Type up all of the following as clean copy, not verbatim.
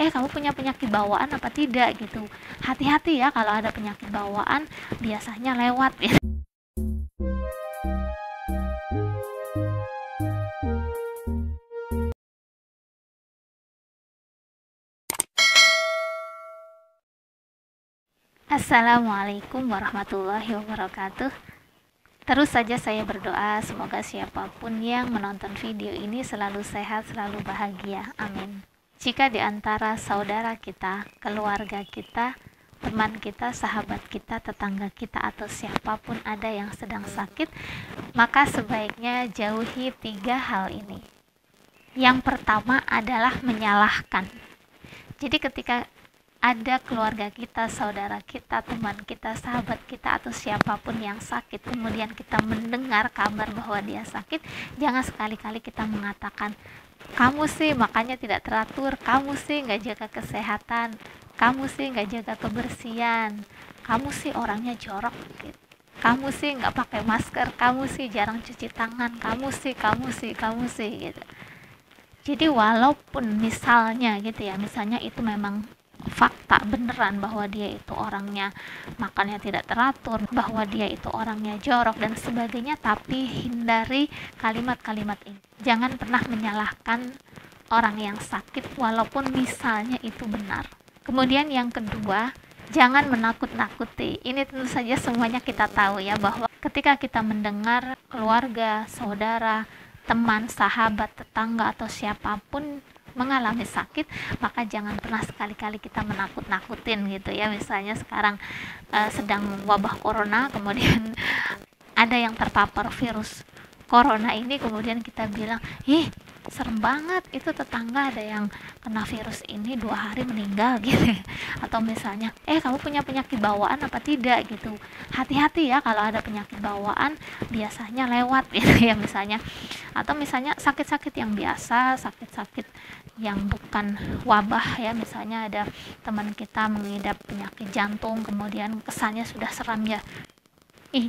kamu punya penyakit bawaan apa tidak gitu. Hati-hati ya, kalau ada penyakit bawaan biasanya lewat ya. Assalamualaikum warahmatullahi wabarakatuh. Terus saja saya berdoa semoga siapapun yang menonton video ini selalu sehat, selalu bahagia. Amin. Jika di antara saudara kita, keluarga kita, teman kita, sahabat kita, tetangga kita, atau siapapun ada yang sedang sakit, maka sebaiknya jauhi 3 hal ini. Yang pertama adalah menyalahkan. Jadi ketika ada keluarga kita, saudara kita, teman kita, sahabat kita, atau siapapun yang sakit, kemudian kita mendengar kabar bahwa dia sakit, jangan sekali-kali kita mengatakan, kamu sih makanya tidak teratur, kamu sih nggak jaga kesehatan, kamu sih nggak jaga kebersihan, kamu sih orangnya jorok gitu, kamu sih nggak pakai masker, kamu sih jarang cuci tangan, kamu sih gitu. Jadi walaupun misalnya gitu ya, misalnya itu memang fakta beneran bahwa dia itu orangnya makannya tidak teratur, bahwa dia itu orangnya jorok dan sebagainya, tapi hindari kalimat-kalimat ini. Jangan pernah menyalahkan orang yang sakit walaupun misalnya itu benar. Kemudian yang kedua, jangan menakut-nakuti. Ini tentu saja semuanya kita tahu ya, bahwa ketika kita mendengar keluarga, saudara, teman, sahabat, tetangga, atau siapapun mengalami sakit, maka jangan pernah sekali-kali kita menakut-nakutin gitu ya. Misalnya sekarang sedang wabah corona, kemudian ada yang terpapar virus corona ini, kemudian kita bilang, serem banget, itu tetangga ada yang kena virus ini 2 hari meninggal gitu. Atau misalnya, kamu punya penyakit bawaan apa tidak gitu. Hati-hati ya, kalau ada penyakit bawaan biasanya lewat gitu ya misalnya. Atau misalnya sakit-sakit yang biasa, sakit-sakit yang bukan wabah ya, misalnya ada teman kita mengidap penyakit jantung, kemudian kesannya sudah seram ya,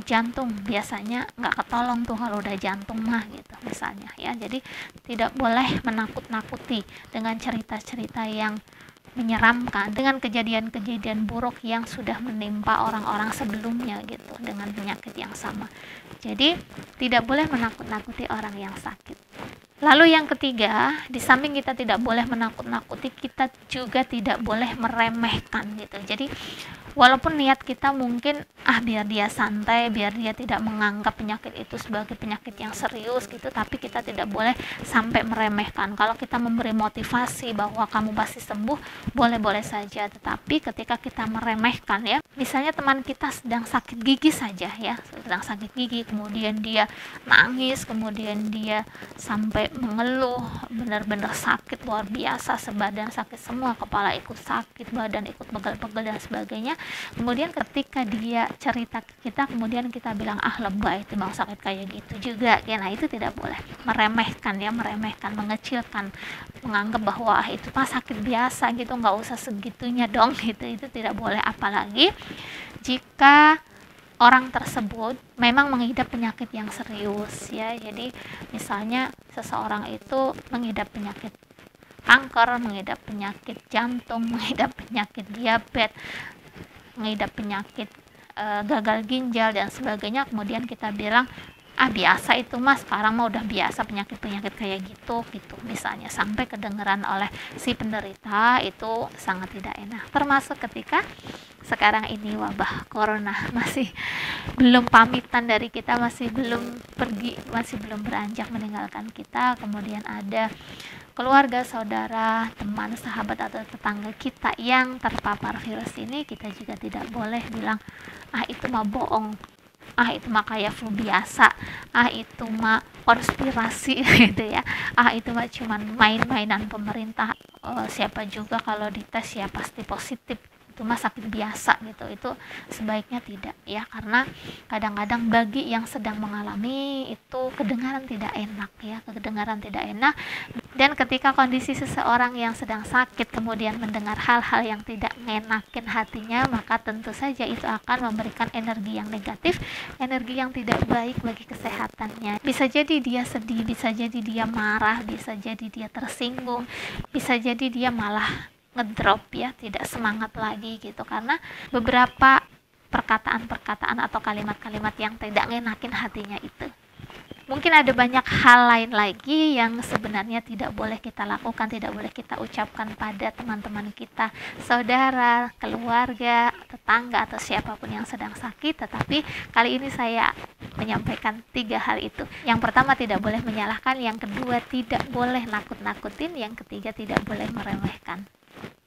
jantung biasanya nggak ketolong tuh kalau udah jantung mah gitu misalnya ya. Jadi tidak boleh menakut-nakuti dengan cerita-cerita yang menyeramkan, dengan kejadian-kejadian buruk yang sudah menimpa orang-orang sebelumnya gitu dengan penyakit yang sama. Jadi tidak boleh menakut-nakuti orang yang sakit. Lalu yang ketiga, di samping kita tidak boleh menakut-nakuti, kita juga tidak boleh meremehkan gitu. Jadi walaupun niat kita mungkin biar dia santai, biar dia tidak menganggap penyakit itu sebagai penyakit yang serius gitu, tapi kita tidak boleh sampai meremehkan. Kalau kita memberi motivasi bahwa kamu pasti sembuh, boleh-boleh saja, tetapi ketika kita meremehkan ya, misalnya teman kita sedang sakit gigi saja ya, sedang sakit gigi, kemudian dia nangis, kemudian dia sampai mengeluh, benar-benar sakit luar biasa, sebadan sakit semua, kepala ikut sakit, badan ikut pegel-pegel dan sebagainya. Kemudian ketika dia cerita ke kita, kemudian kita bilang lebay, itu bang sakit kayak gitu juga ya. Nah itu tidak boleh, meremehkan ya, meremehkan, mengecilkan, menganggap bahwa itu mah sakit biasa gitu, nggak usah segitunya dong gitu. Itu tidak boleh, apalagi jika orang tersebut memang mengidap penyakit yang serius ya. Jadi misalnya seseorang itu mengidap penyakit kanker, mengidap penyakit jantung, mengidap penyakit diabetes, mengidap penyakit gagal ginjal dan sebagainya, kemudian kita bilang biasa itu mas, sekarang mah udah biasa penyakit-penyakit kayak gitu misalnya, sampai kedengeran oleh si penderita, itu sangat tidak enak. Termasuk ketika sekarang ini wabah corona, masih belum pamitan dari kita, masih belum pergi, masih belum beranjak meninggalkan kita, kemudian ada keluarga, saudara, teman, sahabat, atau tetangga kita yang terpapar virus ini, kita juga tidak boleh bilang itu mah bohong, itu mah kayak flu biasa, itu mah konspirasi gitu ya, itu mah cuman main-mainan pemerintah, siapa juga kalau dites ya pasti positif, itu mah sakit biasa gitu. Itu sebaiknya tidak ya, karena kadang-kadang bagi yang sedang mengalami itu kedengaran tidak enak ya, kedengaran tidak enak. Dan ketika kondisi seseorang yang sedang sakit kemudian mendengar hal-hal yang tidak mengenakin hatinya, maka tentu saja itu akan memberikan energi yang negatif, energi yang tidak baik bagi kesehatannya. Bisa jadi dia sedih, bisa jadi dia marah, bisa jadi dia tersinggung, bisa jadi dia malah ngedrop ya, tidak semangat lagi gitu, karena beberapa perkataan-perkataan atau kalimat-kalimat yang tidak ngenakin hatinya itu. Mungkin ada banyak hal lain lagi yang sebenarnya tidak boleh kita lakukan, tidak boleh kita ucapkan pada teman-teman kita, saudara, keluarga, tetangga, atau siapapun yang sedang sakit. Tetapi kali ini saya menyampaikan 3 hal itu. Yang pertama, tidak boleh menyalahkan. Yang kedua, tidak boleh nakut-nakutin. Yang ketiga, tidak boleh meremehkan.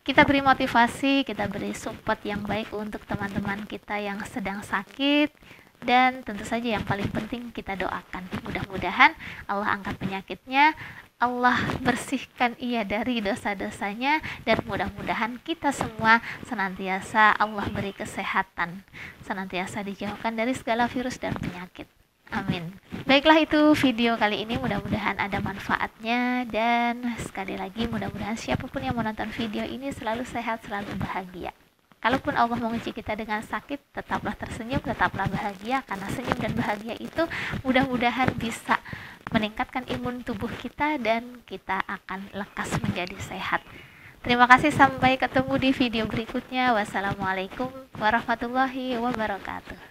Kita beri motivasi, kita beri support yang baik untuk teman-teman kita yang sedang sakit. Dan tentu saja yang paling penting kita doakan, mudah-mudahan Allah angkat penyakitnya, Allah bersihkan ia dari dosa-dosanya, dan mudah-mudahan kita semua senantiasa Allah beri kesehatan, senantiasa dijauhkan dari segala virus dan penyakit. Amin. Baiklah, itu video kali ini, mudah-mudahan ada manfaatnya, dan sekali lagi mudah-mudahan siapapun yang menonton video ini selalu sehat, selalu bahagia. Kalaupun Allah menguji kita dengan sakit, tetaplah tersenyum, tetaplah bahagia, karena senyum dan bahagia itu mudah-mudahan bisa meningkatkan imun tubuh kita dan kita akan lekas menjadi sehat. Terima kasih, sampai ketemu di video berikutnya. Wassalamualaikum warahmatullahi wabarakatuh.